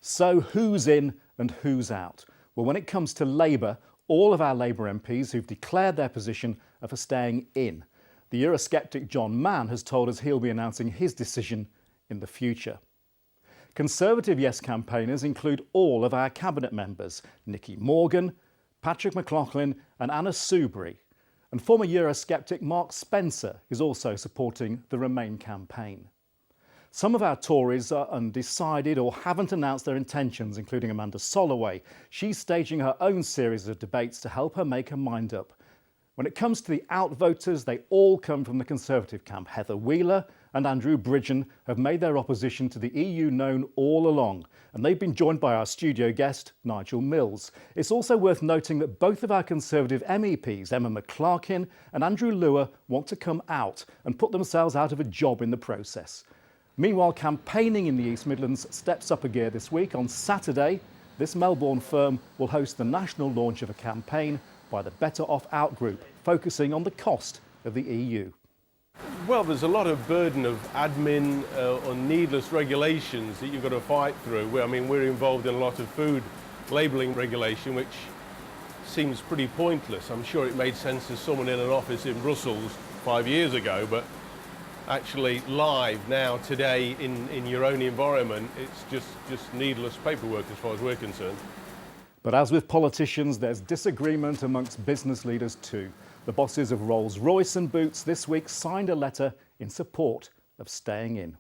So who's in and who's out? Well, when it comes to Labour, all of our Labour MPs who've declared their position are for staying in. The Eurosceptic John Mann has told us he'll be announcing his decision in the future. Conservative Yes campaigners include all of our cabinet members, Nicky Morgan, Patrick McLaughlin and Anna Soubry. And former Eurosceptic Mark Spencer is also supporting the Remain campaign. Some of our Tories are undecided or haven't announced their intentions, including Amanda Soloway. She's staging her own series of debates to help her make her mind up. When it comes to the outvoters, they all come from the Conservative camp. Heather Wheeler and Andrew Bridgen have made their opposition to the EU known all along, and they've been joined by our studio guest, Nigel Mills. It's also worth noting that both of our Conservative MEPs, Emma McClarkin and Andrew Lewer, want to come out and put themselves out of a job in the process. Meanwhile, campaigning in the East Midlands steps up a gear this week. On Saturday, this Melbourne firm will host the national launch of a campaign by the Better Off Out group, focusing on the cost of the EU. Well, there's a lot of burden of admin or needless regulations that you've got to fight through. We're involved in a lot of food labelling regulation, which seems pretty pointless. I'm sure it made sense to someone in an office in Brussels 5 years ago, but actually live now, today, in your own environment, it's just needless paperwork as far as we're concerned. But as with politicians, there's disagreement amongst business leaders too. The bosses of Rolls-Royce and Boots this week signed a letter in support of staying in.